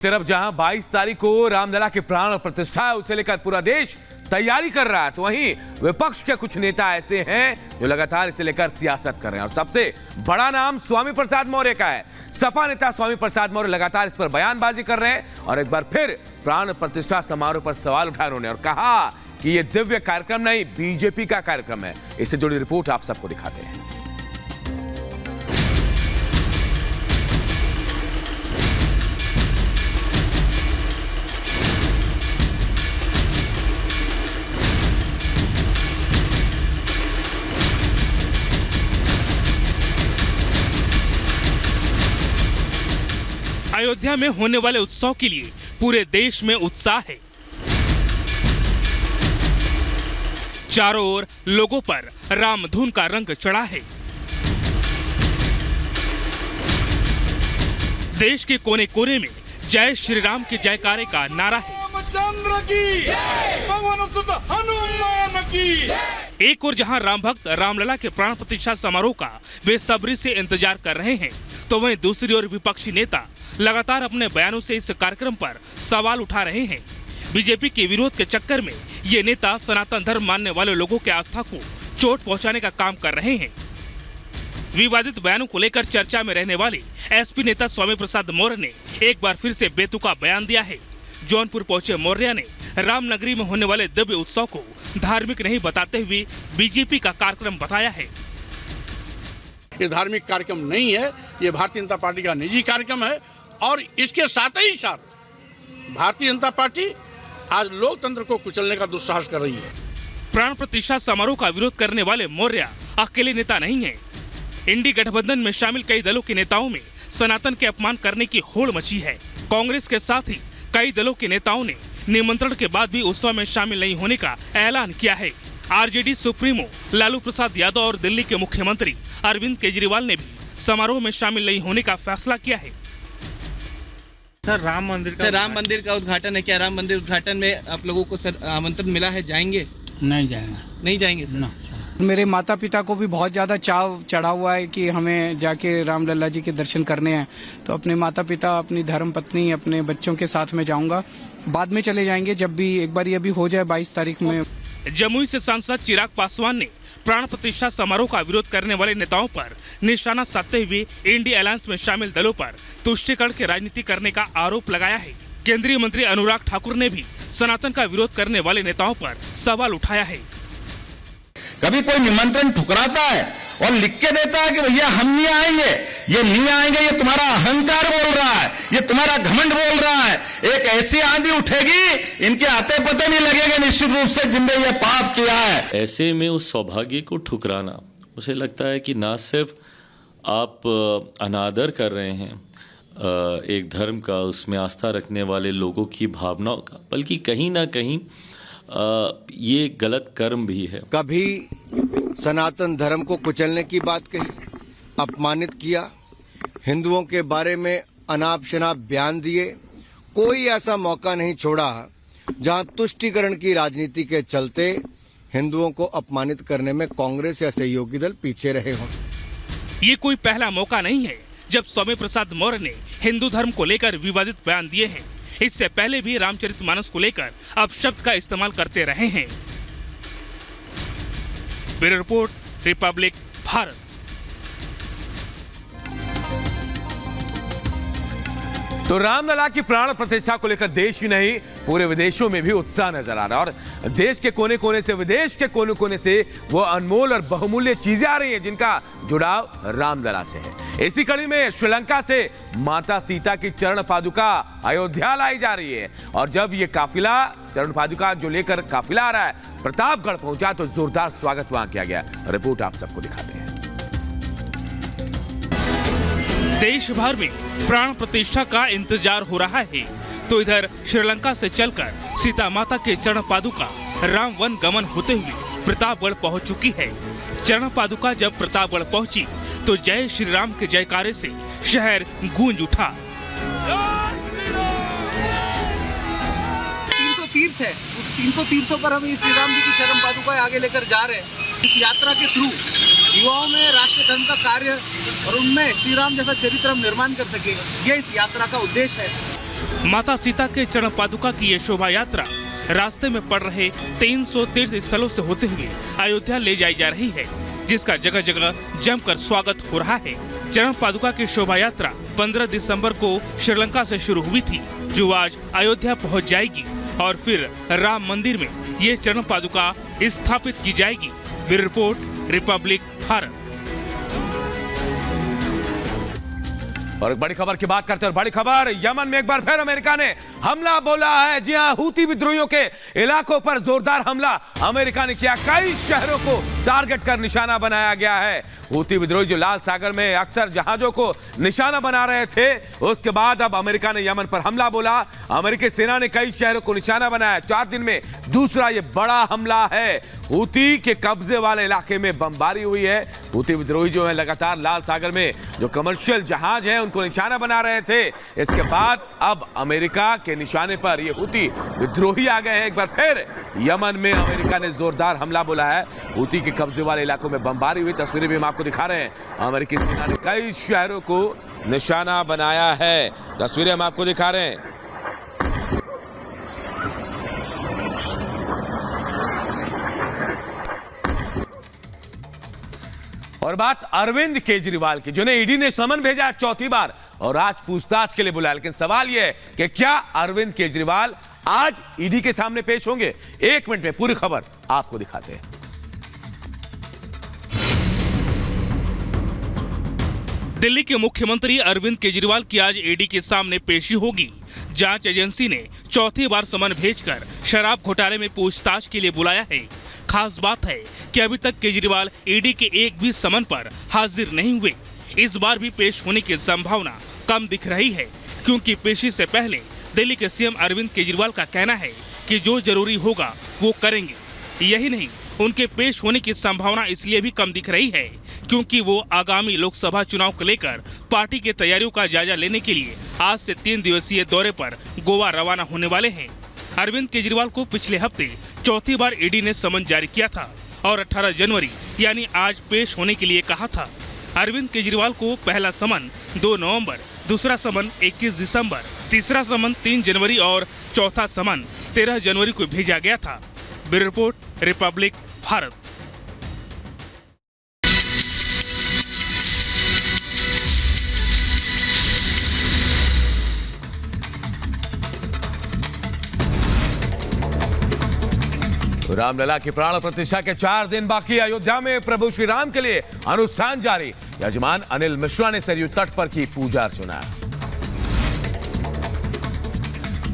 तरफ जहां 22 तारीख को रामलला के प्राण प्रतिष्ठा है, उसे लेकर पूरा देश तैयारी कर रहा है, तो वहीं विपक्ष के कुछ नेता ऐसे हैं जो लगातार इसे लेकर सियासत कर रहे हैं। और सबसे बड़ा नाम स्वामी प्रसाद मौर्य का है। सपा नेता स्वामी प्रसाद मौर्य लगातार इस पर बयानबाजी कर रहे हैं और एक बार फिर प्राण प्रतिष्ठा समारोह पर सवाल उठाए उन्होंने और कहा कि यह दिव्य कार्यक्रम नहीं, बीजेपी का कार्यक्रम है। इससे जुड़ी रिपोर्ट आप सबको दिखाते हैं। अयोध्या में होने वाले उत्सव के लिए पूरे देश में उत्साह है। चारों ओर लोगों पर रामधुन का रंग चढ़ा है। देश के कोने कोने में जय श्री राम के जयकारे का नारा है। रामचंद्र की जय, भगवान सुत हनुमान की जय। एक और जहां राम भक्त रामलला के प्राण प्रतिष्ठा समारोह का बेसब्री से इंतजार कर रहे हैं, तो वहीं दूसरी ओर विपक्षी नेता लगातार अपने बयानों से इस कार्यक्रम पर सवाल उठा रहे हैं। बीजेपी के विरोध के चक्कर में ये नेता सनातन धर्म मानने वाले लोगों की आस्था को चोट पहुंचाने का काम कर रहे हैं। विवादित बयानों को लेकर चर्चा में रहने वाले एसपी नेता स्वामी प्रसाद मौर्य ने एक बार फिर से बेतुका बयान दिया है। जौनपुर पहुंचे मौर्य ने रामनगरी में होने वाले दिव्य उत्सव को धार्मिक नहीं बताते हुए बीजेपी का कार्यक्रम बताया है। ये धार्मिक कार्यक्रम नहीं है, ये भारतीय जनता पार्टी का निजी कार्यक्रम है और इसके साथ ही साथ भारतीय जनता पार्टी आज लोकतंत्र को कुचलने का दुस्साहस कर रही है। प्राण प्रतिष्ठा समारोह का विरोध करने वाले मौर्य अकेले नेता नहीं है। इंडी गठबंधन में शामिल कई दलों के नेताओं में सनातन के अपमान करने की होड़ मची है। कांग्रेस के साथ ही कई दलों के नेताओं ने निमंत्रण के बाद भी उत्सव में शामिल नहीं होने का ऐलान किया है। आरजेडी सुप्रीमो लालू प्रसाद यादव और दिल्ली के मुख्यमंत्री अरविंद केजरीवाल ने भी समारोह में शामिल नहीं होने का फैसला किया है। सर राम मंदिर का उद्घाटन है, क्या राम मंदिर उद्घाटन में आप लोगों को सर आमंत्रण मिला है? जाएंगे? नहीं जाएंगे सर। मेरे माता पिता को भी बहुत ज्यादा चाव चढ़ा हुआ है कि हमें जाके रामलला जी के दर्शन करने हैं, तो अपने माता पिता, अपनी धर्म पत्नी, अपने बच्चों के साथ में जाऊंगा। बाद में चले जाएंगे जब भी एक बार ये भी हो जाए 22 तारीख में। जमुई से सांसद चिराग पासवान ने प्राण प्रतिष्ठा समारोह का विरोध करने वाले नेताओं पर निशाना साधते हुए इंडिया अलायंस में शामिल दलों पर तुष्टीकरण की राजनीति करने का आरोप लगाया है। केंद्रीय मंत्री अनुराग ठाकुर ने भी सनातन का विरोध करने वाले नेताओं पर सवाल उठाया है। कभी कोई निमंत्रण ठुकराता है और लिख के देता है कि भैया हम नहीं आएंगे, ये नहीं आएंगे, ये तुम्हारा अहंकार बोल रहा है, ये तुम्हारा घमंड बोल रहा है। एक ऐसी आंधी उठेगी, इनके आते पते नहीं लगेगा निश्चित रूप से जिनने ये पाप किया है। ऐसे में उस सौभाग्य को ठुकराना, मुझे लगता है कि ना सिर्फ आप अनादर कर रहे हैं एक धर्म का, उसमें आस्था रखने वाले लोगों की भावनाओं का, बल्कि कहीं ना कहीं ये गलत कर्म भी है। कभी सनातन धर्म को कुचलने की बात कही, अपमानित किया, हिंदुओं के बारे में अनाप शनाप बयान दिए। कोई ऐसा मौका नहीं छोड़ा जहां तुष्टीकरण की राजनीति के चलते हिंदुओं को अपमानित करने में कांग्रेस या सहयोगी दल पीछे रहे हों। ये कोई पहला मौका नहीं है जब स्वामी प्रसाद मौर्य ने हिंदू धर्म को लेकर विवादित बयान दिए हैं। इससे पहले भी रामचरितमानस को लेकर अपशब्द का इस्तेमाल करते रहे हैं। Bureau report, Republic Bharat. तो रामलला की प्राण प्रतिष्ठा को लेकर देश ही नहीं पूरे विदेशों में भी उत्साह नजर आ रहा है और देश के कोने कोने से, विदेश के कोने कोने से वो अनमोल और बहुमूल्य चीजें आ रही हैं जिनका जुड़ाव रामलला से है। इसी कड़ी में श्रीलंका से माता सीता की चरण पादुका अयोध्या लाई जा रही है और जब ये काफिला चरण पादुका जो लेकर काफिला आ रहा है प्रतापगढ़ पहुंचा तो जोरदार स्वागत वहां किया गया। रिपोर्ट आप सबको दिखाते हैं। देश भर में प्राण प्रतिष्ठा का इंतजार हो रहा है, तो इधर श्रीलंका से चलकर सीता माता के चरण पादुका राम वन गमन होते हुए प्रतापगढ़ पहुंच चुकी है। चरण पादुका जब प्रतापगढ़ पहुंची तो जय श्री राम के जयकारे से शहर गूंज उठा। 300 तीर्थ है, उस 300 तीर्थों पर हम श्री राम जी की चरण पादुका आगे लेकर जा रहे हैं। इस यात्रा के थ्रू युवाओं में राष्ट्र धर्म का कार्य और उनमें श्री राम जैसा चरित्र हम निर्माण कर सके, यह इस यात्रा का उद्देश्य है। माता सीता के चरण पादुका की ये शोभा यात्रा रास्ते में पड़ रहे 300 तीर्थ स्थलों से होते हुए अयोध्या ले जाई जा रही है, जिसका जगह जगह जमकर स्वागत हो रहा है। चरण पादुका की शोभा यात्रा 15 दिसंबर को श्रीलंका से शुरू हुई थी, जो आज अयोध्या पहुंच जाएगी और फिर राम मंदिर में ये चरण पादुका स्थापित की जाएगी। Bureau report, Republic Bharat. और एक बड़ी खबर की बात करते हैं। बड़ी खबर, यमन में एक बार फिर अमेरिका ने हमला बोला है। जी हां, हूती विद्रोहियों के इलाकों पर जोरदार हमला अमेरिका ने किया। कई शहरों को टारगेट कर निशाना बनाया गया है। हूती विद्रोही जो लाल सागर में अक्सर जहाजों को निशाना बना रहे थे, उसके बाद अब अमेरिका ने यमन पर हमला बोला। अमेरिकी सेना ने कई शहरों को निशाना बनाया। 4 दिन में दूसरा ये बड़ा हमला है। हूती के कब्जे वाले इलाके में बमबारी हुई है। हूती विद्रोही जो है लगातार लाल सागर में जो कमर्शियल जहाज है उनको निशाना बना रहे थे। इसके बाद अब अमेरिका के निशाने पर ये हूती विद्रोही आ गए हैं। एक बार फिर यमन में अमेरिका ने जोरदार हमला बोला है। हूती के कब्जे वाले इलाकों में बमबारी हुई। तस्वीरें भी हम आपको दिखा रहे हैं। अमेरिकी सेना ने कई शहरों को निशाना बनाया है। तस्वीरें हम आपको दिखा रहे हैं। और बात अरविंद केजरीवाल की, जिन्हें ईडी ने समन भेजा 4थी बार और आज पूछताछ के लिए बुलाया। लेकिन सवाल यह है कि क्या अरविंद केजरीवाल आज ईडी के सामने पेश होंगे? 1 मिनट में पूरी खबर आपको दिखाते हैं। दिल्ली के मुख्यमंत्री अरविंद केजरीवाल की आज ईडी के सामने पेशी होगी। जांच एजेंसी ने 4थी बार समन भेजकर शराब घोटाले में पूछताछ के लिए बुलाया है। खास बात है कि अभी तक केजरीवाल ईडी के एक भी समन पर हाजिर नहीं हुए। इस बार भी पेश होने की संभावना कम दिख रही है, क्योंकि पेशी से पहले दिल्ली के सीएम अरविंद केजरीवाल का कहना है कि जो जरूरी होगा वो करेंगे। यही नहीं, उनके पेश होने की संभावना इसलिए भी कम दिख रही है क्योंकि वो आगामी लोकसभा चुनाव को लेकर पार्टी की तैयारियों का जायजा लेने के लिए आज से 3 दिवसीय दौरे पर गोवा रवाना होने वाले हैं। अरविंद केजरीवाल को पिछले हफ्ते 4थी बार ईडी ने समन जारी किया था और 18 जनवरी यानी आज पेश होने के लिए कहा था। अरविंद केजरीवाल को पहला समन 2 नवंबर, दूसरा समन 21 दिसंबर, तीसरा समन 3 जनवरी और चौथा समन 13 जनवरी को भेजा गया था। Bureau report, Republic Bharat. Ramlalla की प्राण प्रतिष्ठा के 4 दिन बाकी। अयोध्या में प्रभु श्री राम के लिए अनुष्ठान जारी। यजमान अनिल मिश्रा ने सरयू तट पर की पूजा अर्चना।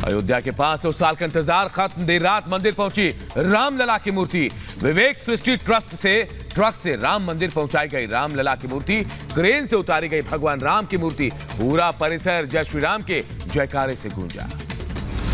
अयोध्या के 500 साल का इंतजार खत्म। देर रात मंदिर पहुंची रामलला की मूर्ति। विवेक सृष्टि ट्रस्ट से ट्रक से राम मंदिर पहुंचाई गई रामलला की मूर्ति। क्रेन से उतारी गई भगवान राम की मूर्ति। पूरा परिसर जय श्री राम के जयकारे से गूंजा।